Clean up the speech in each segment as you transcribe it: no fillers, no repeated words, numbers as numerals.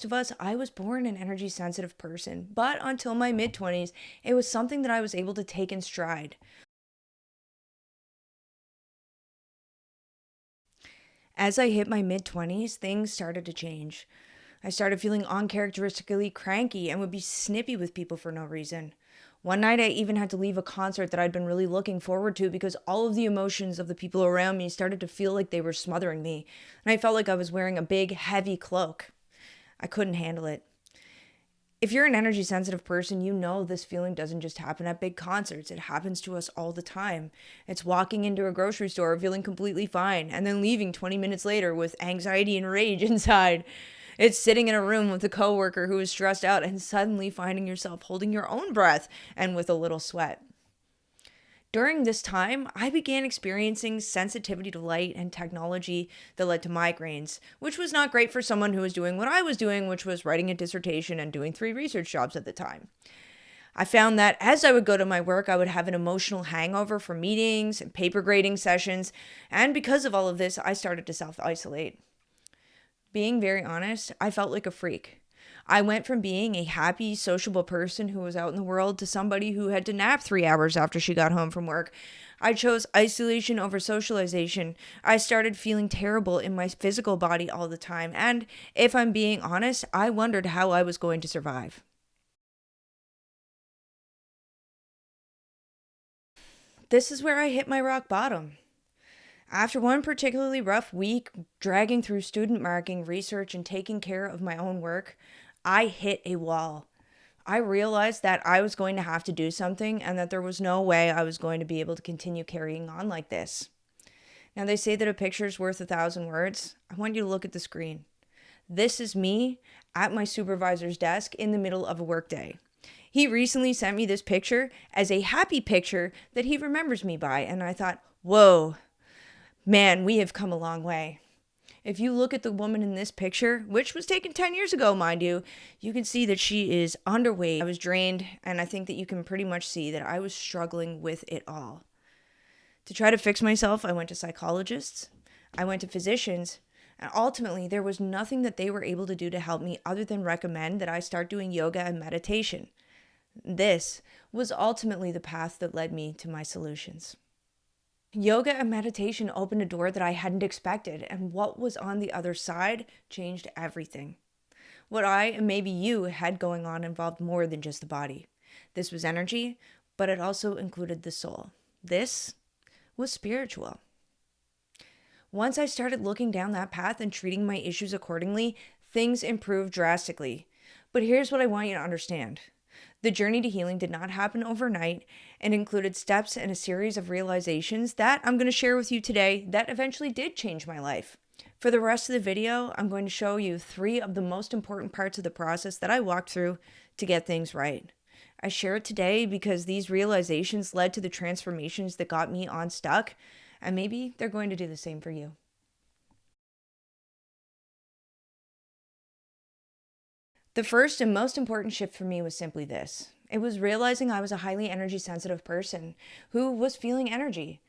of us, I was born an energy sensitive person, but until my mid 20s, it was something that I was able to take in stride. As I hit my mid 20s, things started to change. I started feeling uncharacteristically cranky and would be snippy with people for no reason. One night, I even had to leave a concert that I'd been really looking forward to because all of the emotions of the people around me started to feel like they were smothering me, and I felt like I was wearing a big, heavy cloak. I couldn't handle it. If you're an energy sensitive person, you know this feeling doesn't just happen at big concerts. It happens to us all the time. It's walking into a grocery store feeling completely fine and then leaving 20 minutes later with anxiety and rage inside. It's sitting in a room with a coworker who is stressed out and suddenly finding yourself holding your own breath and with a little sweat. During this time, I began experiencing sensitivity to light and technology that led to migraines, which was not great for someone who was doing what I was doing, which was writing a dissertation and doing 3 research jobs at the time. I found that as I would go to my work, I would have an emotional hangover from meetings and paper grading sessions, and because of all of this, I started to self isolate. Being very honest, I felt like a freak. I went from being a happy, sociable person who was out in the world to somebody who had to nap 3 hours after she got home from work. I chose isolation over socialization. I started feeling terrible in my physical body all the time. And if I'm being honest, I wondered how I was going to survive. This is where I hit my rock bottom. After one particularly rough week dragging through student marking, research, and taking care of my own work, I hit a wall. I realized that I was going to have to do something and that there was no way I was going to be able to continue carrying on like this. Now, they say that a picture is worth 1,000 words. I want you to look at the screen. This is me at my supervisor's desk in the middle of a workday. He recently sent me this picture as a happy picture that he remembers me by, and I thought, whoa, man, we have come a long way. If you look at the woman in this picture, which was taken 10 years ago, mind you, you can see that she is underweight. I was drained, and I think that you can pretty much see that I was struggling with it all. To try to fix myself, I went to psychologists, I went to physicians, and ultimately, there was nothing that they were able to do to help me other than recommend that I start doing yoga and meditation. This was ultimately the path that led me to my solutions. Yoga and meditation opened a door that I hadn't expected, and what was on the other side changed everything. What I and maybe you had going on involved more than just the body. This was energy, but it also included the soul. This was spiritual. Once I started looking down that path and treating my issues accordingly, things improved drastically. But here's what I want you to understand. The journey to healing did not happen overnight and included steps and a series of realizations that I'm going to share with you today that eventually did change my life. For the rest of the video, I'm going to show you 3 of the most important parts of the process that I walked through to get things right. I share it today because these realizations led to the transformations that got me unstuck, and maybe they're going to do the same for you. The first and most important shift for me was simply this. It was realizing I was a highly energy sensitive person who was feeling energy.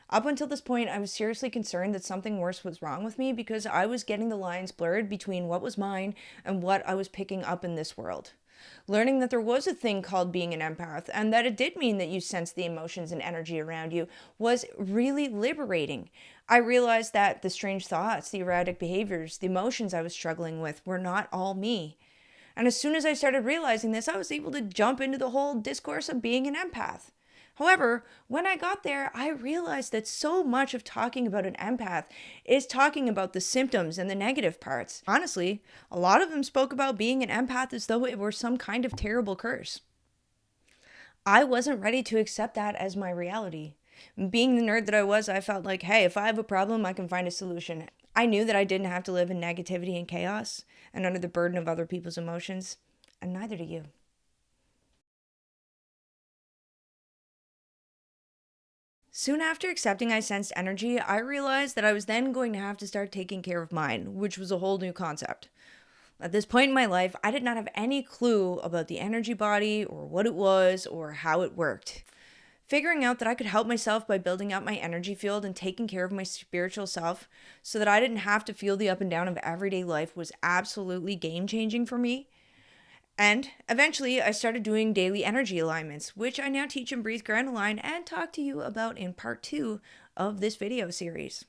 Up until this point, I was seriously concerned that something worse was wrong with me because I was getting the lines blurred between what was mine and what I was picking up in this world. Learning that there was a thing called being an empath and that it did mean that you sensed the emotions and energy around you was really liberating. I realized that the strange thoughts, the erratic behaviors, the emotions I was struggling with were not all me. And as soon as I started realizing this, I was able to jump into the whole discourse of being an empath. However, when I got there, I realized that so much of talking about an empath is talking about the symptoms and the negative parts. Honestly, a lot of them spoke about being an empath as though it were some kind of terrible curse. I wasn't ready to accept that as my reality. Being the nerd that I was, I felt like, hey, if I have a problem, I can find a solution. I knew that I didn't have to live in negativity and chaos and under the burden of other people's emotions, and neither do you. Soon after accepting I sensed energy, I realized that I was then going to have to start taking care of mine, which was a whole new concept. At this point in my life, I did not have any clue about the energy body or what it was or how it worked. Figuring out that I could help myself by building up my energy field and taking care of my spiritual self so that I didn't have to feel the up and down of everyday life was absolutely game changing for me. And eventually, I started doing daily energy alignments, which I now teach in Breathe, Ground, Align and talk to you about in part 2 of this video series.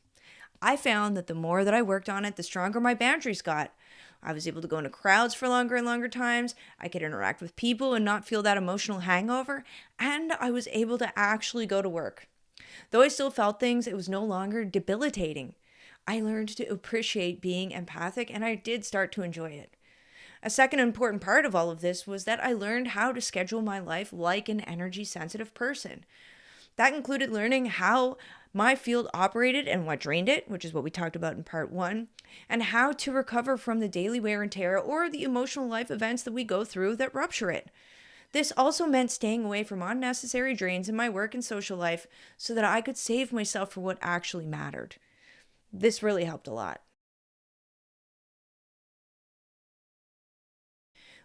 I found that the more that I worked on it, the stronger my boundaries got. I was able to go into crowds for longer and longer times. I could interact with people and not feel that emotional hangover. And I was able to actually go to work. Though I still felt things, it was no longer debilitating. I learned to appreciate being empathic and I did start to enjoy it. A second important part of all of this was that I learned how to schedule my life like an energy sensitive person. That included learning how my field operated and what drained it, which is what we talked about in part 1, and how to recover from the daily wear and tear or the emotional life events that we go through that rupture it. This also meant staying away from unnecessary drains in my work and social life so that I could save myself for what actually mattered. This really helped a lot.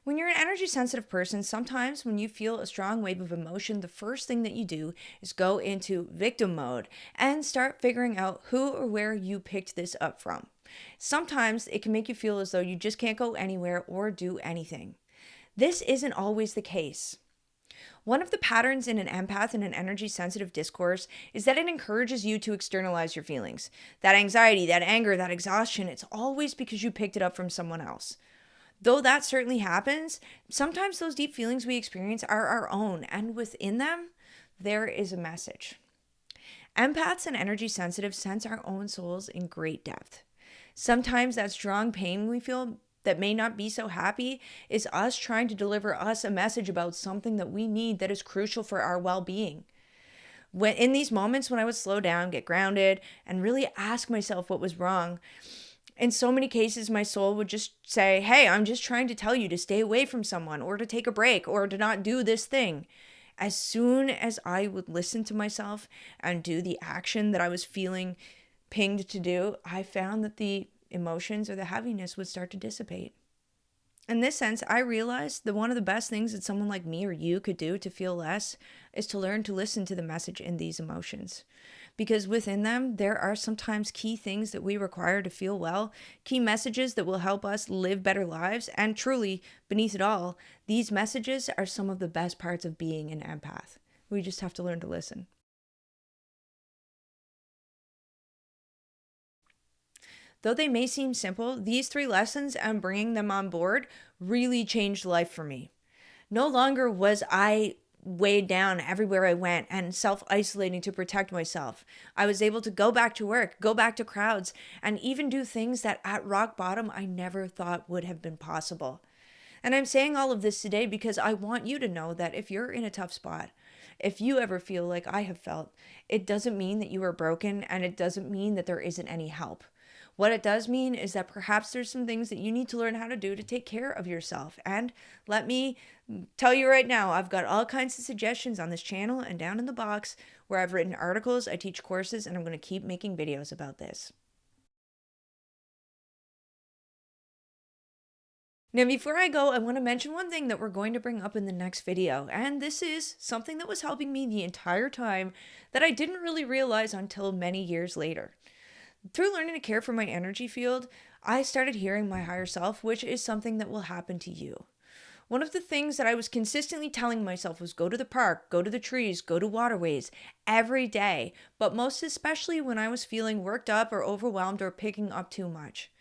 When you're an energy sensitive person, sometimes when you feel a strong wave of emotion, the first thing that you do is go into victim mode and start figuring out who or where you picked this up from. Sometimes it can make you feel as though you just can't go anywhere or do anything. This isn't always the case. One of the patterns in an empath and an energy sensitive discourse is that it encourages you to externalize your feelings. That anxiety, that anger, that exhaustion, it's always because you picked it up from someone else. Though that certainly happens, sometimes those deep feelings we experience are our own, and within them, there is a message. Empaths and energy sensitive sense our own souls in great depth. Sometimes that strong pain we feel that may not be so happy is us trying to deliver us a message about something that we need that is crucial for our well-being. When in these moments when I would slow down, get grounded, and really ask myself what was wrong, in so many cases, my soul would just say, hey, I'm just trying to tell you to stay away from someone or to take a break or to not do this thing. As soon as I would listen to myself and do the action that I was feeling pinged to do, I found that the emotions or the heaviness would start to dissipate. In this sense, I realized that one of the best things that someone like me or you could do to feel less is to learn to listen to the message in these emotions. Because within them, there are sometimes key things that we require to feel well, key messages that will help us live better lives, and truly, beneath it all, these messages are some of the best parts of being an empath. We just have to learn to listen. Though they may seem simple, these 3 lessons and bringing them on board really changed life for me. No longer was I weighed down everywhere I went and self-isolating to protect myself. I was able to go back to work, go back to crowds, and even do things that at rock bottom I never thought would have been possible. And I'm saying all of this today because I want you to know that if you're in a tough spot, if you ever feel like I have felt, it doesn't mean that you are broken and it doesn't mean that there isn't any help. What it does mean is that perhaps there's some things that you need to learn how to do to take care of yourself. And let me tell you right now, I've got all kinds of suggestions on this channel and down in the box where I've written articles, I teach courses, and I'm going to keep making videos about this. Now, before I go, I want to mention one thing that we're going to bring up in the next video, and this is something that was helping me the entire time that I didn't really realize until many years later. Through learning to care for my energy field, I started hearing my higher self, which is something that will happen to you. One of the things that I was consistently telling myself was go to the park, go to the trees, go to waterways every day, but most especially when I was feeling worked up or overwhelmed or picking up too much.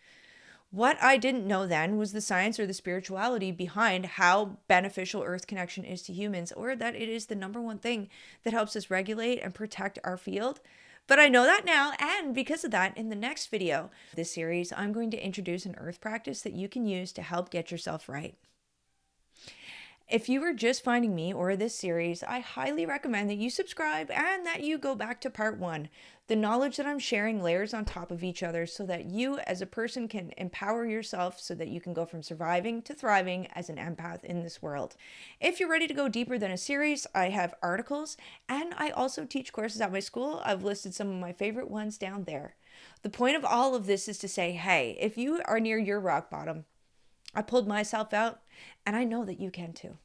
What I didn't know then was the science or the spirituality behind how beneficial earth connection is to humans, or that it is the number one thing that helps us regulate and protect our field. But I know that now, and because of that, in the next video of this series, I'm going to introduce an earth practice that you can use to help get yourself right. If you are just finding me or this series, I highly recommend that you subscribe and that you go back to part 1. The knowledge that I'm sharing layers on top of each other so that you as a person can empower yourself so that you can go from surviving to thriving as an empath in this world. If you're ready to go deeper than a series, I have articles and I also teach courses at my school. I've listed some of my favorite ones down there. The point of all of this is to say, hey, if you are near your rock bottom, I pulled myself out and I know that you can too.